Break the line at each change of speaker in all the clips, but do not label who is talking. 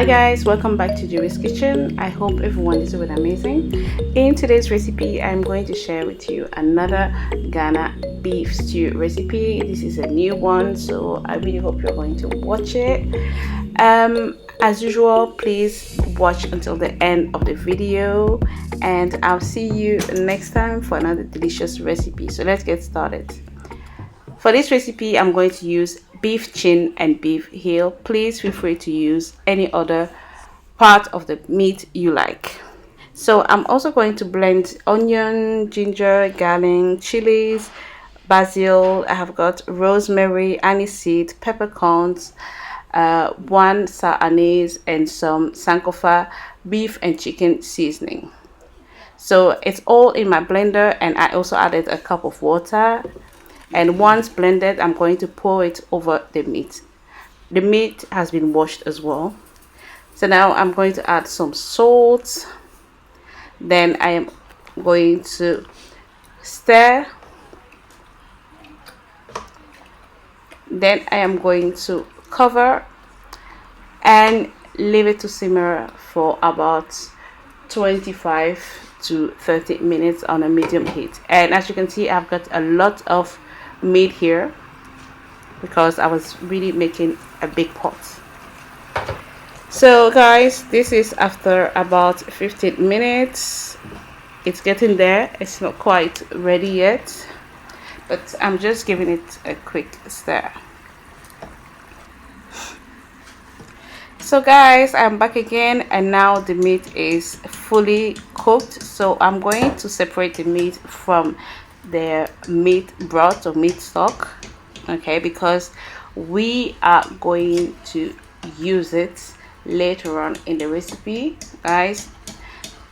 Hi guys, welcome back to Jury's Kitchen. I hope everyone is doing amazing. In today's recipe, I'm going to share with you another Ghana beef stew recipe. This is a new one, so I really hope you're going to watch it. As usual, please watch until the end of the video, and I'll see you next time for another delicious recipe. So let's get started. For this recipe, I'm going to use beef chin and beef heel. Please feel free to use any other part of the meat you like. So I'm also going to blend onion, ginger, garlic, chilies, basil. I have got rosemary, aniseed, peppercorns, one anise, and some sankofa beef and chicken seasoning. So it's all in my blender, and I also added a cup of water. And once blended, I'm going to pour it over the meat. The meat has been washed as well. So now I'm going to add some salt. Then I am going to stir. Then I am going to cover and leave it to simmer for about 25 to 30 minutes on a medium heat. And as you can see, I've got a lot of meat here because I was really making a big pot. So guys, this is after about 15 minutes. It's getting there. It's not quite ready yet, but I'm just giving it a quick stir. So guys, I'm back again, and now the meat is fully cooked. So I'm going to separate the meat from the meat broth or meat stock, okay, because we are going to use it later on in the recipe. Guys,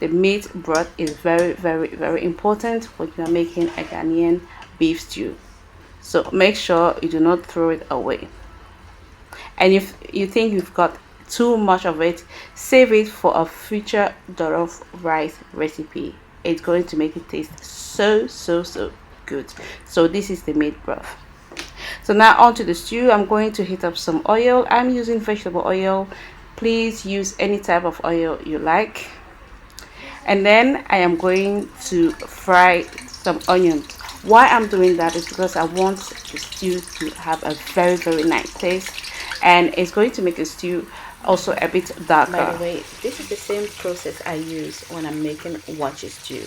the meat broth is very important when you are making a Ghanaian beef stew, so make sure you do not throw it away. And if you think you've got too much of it, save it for a future jollof rice recipe. It's going to make it taste so good. So this is the meat broth. So now onto the stew. I'm going to heat up some oil. I'm using vegetable oil. Please use any type of oil you like. And then I am going to fry some onions. Why I'm doing that is because I want the stew to have a very nice taste, and it's going to make the stew also a bit darker. By the way, this is the same process I use when I'm making wache stew.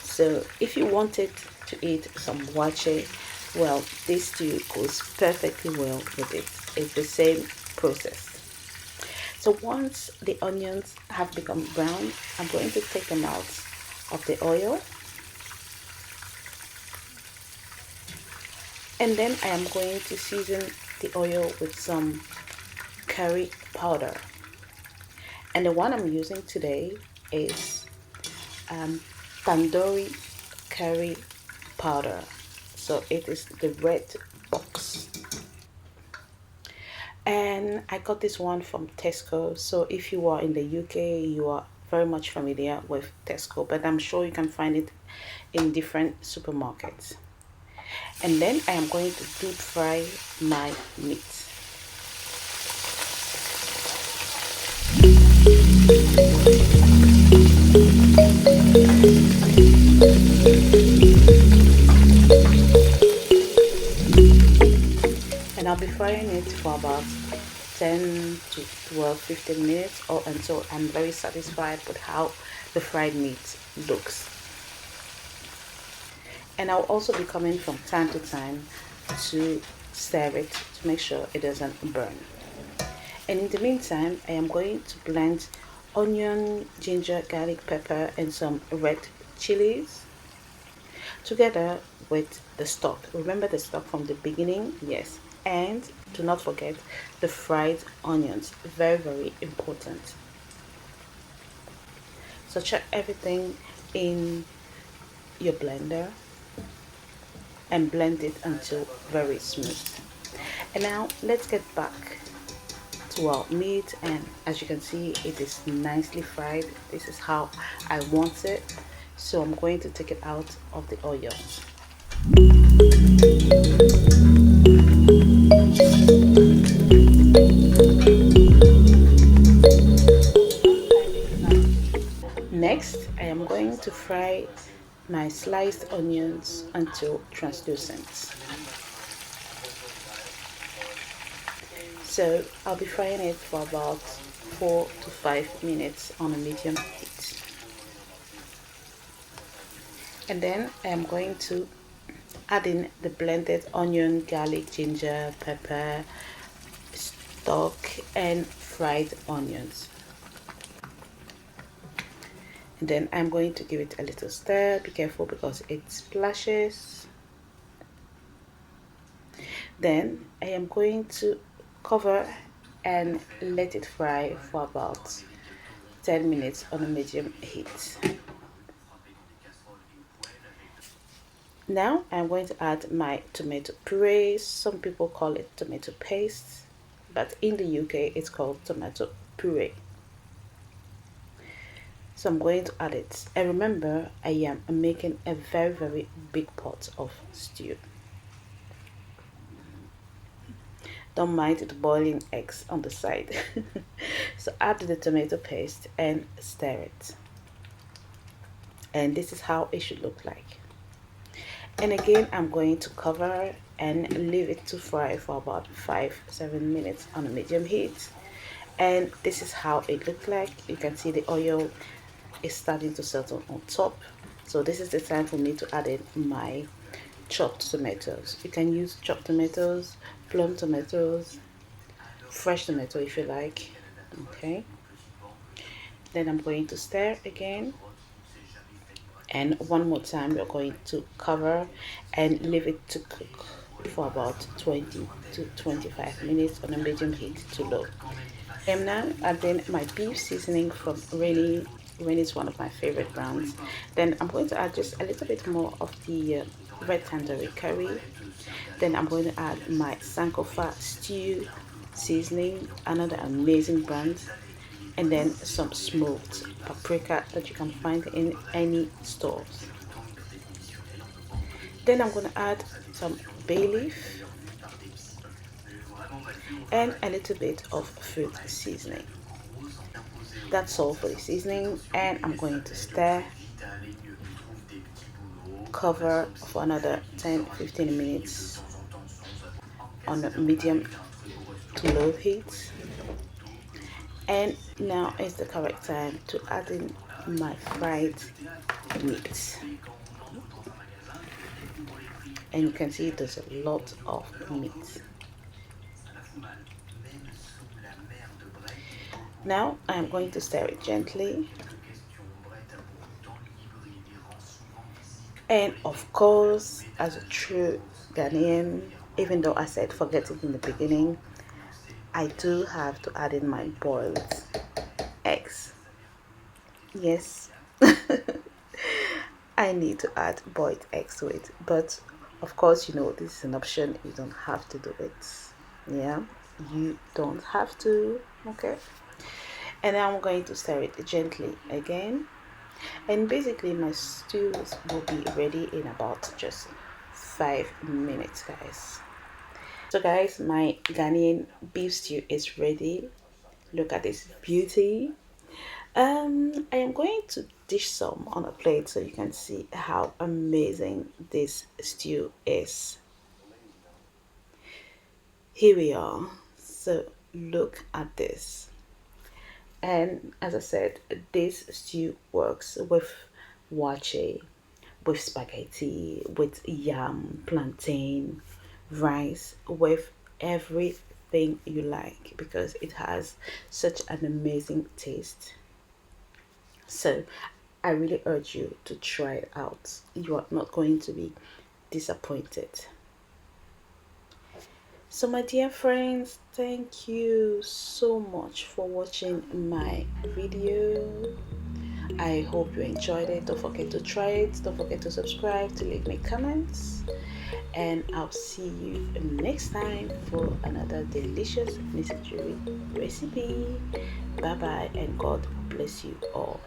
So if you wanted to eat some wache, well, this stew goes perfectly well with it. It's the same process. So once the onions have become brown, I'm going to take them out of the oil, and then I am going to season the oil with some curry powder. And the one I'm using today is tandoori curry powder. So it is the red box, and I got this one from Tesco. So if you are in the UK, you are very much familiar with Tesco, but I'm sure you can find it in different supermarkets. And then I am going to deep fry my meat. And I'll be frying it for about 10 to 12, 15 minutes, or until I'm very satisfied with how the fried meat looks. And I'll also be coming from time to time to stir it to make sure it doesn't burn. And in the meantime, I am going to blend onion, ginger, garlic, pepper, and some red chillies together with the stock. Remember the stock from the beginning? Yes. And do not forget the fried onions. Very important. So chuck everything in your blender and blend it until very smooth. And now let's get back to our meat, and as you can see, it is nicely fried. This is how I want it. So I'm going to take it out of the oil. to fry my sliced onions until translucent. So I'll be frying it for about 4 to 5 minutes on a medium heat. And then I am going to add in the blended onion, garlic, ginger, pepper, stock, and fried onions. And then I'm going to give it a little stir. Be careful because it splashes. Then I am going to cover and let it fry for about 10 minutes on a medium heat. Now I'm going to add my tomato puree. Some people call it tomato paste, but in the UK it's called tomato puree. So I'm going to add it, and remember I am making a very big pot of stew. Don't mind the boiling eggs on the side. So add the tomato paste and stir it, and this is how it should look like. And again I'm going to cover and leave it to fry for about 5-7 minutes on a medium heat, and this is how it looks like. You can see the oil is starting to settle on top, so this is the time for me to add in my chopped tomatoes. You can use chopped tomatoes, plum tomatoes, fresh tomato if you like. Okay, then I'm going to stir again, and one more time we're going to cover and leave it to cook for about 20 to 25 minutes on a medium heat to low. I am now adding my beef seasoning from Rainy. Rainy is one of my favorite brands. Then I'm going to add just a little bit more of the red tandoori curry. Then I'm going to add my sankofa stew seasoning, another amazing brand, and then some smoked paprika that you can find in any stores. Then I'm going to add some bay leaf and a little bit of food seasoning. That's all for the seasoning, and I'm going to stir, cover for another 10-15 minutes on a medium to low heat. And now is the correct time to add in my fried meat, and you can see there's a lot of meat. Now I'm going to stir it gently, and of course, as a true Ghanaian, even though I said forget it in the beginning, I do have to add in my boiled eggs. Yes, I need to add boiled eggs to it, but of course, you know, this is an option. You don't have to do it. Yeah, you don't have to. Okay, and now I'm going to stir it gently again, and basically my stews will be ready in about just 5 minutes, guys. So guys, my Ghanaian beef stew is ready. Look at this beauty. I am going to dish some on a plate so you can see how amazing this stew is. Here we are. So look at this. And as I said, this stew works with wache, with spaghetti, with yam, plantain, rice, with everything you like, because it has such an amazing taste. So I really urge you to try it out. You are not going to be disappointed. So my dear friends, thank you so much for watching my video. I hope you enjoyed it. Don't forget to try it. Don't forget to subscribe, to leave me comments, and I'll see you next time for another delicious mystery recipe. Bye bye, and God bless you all.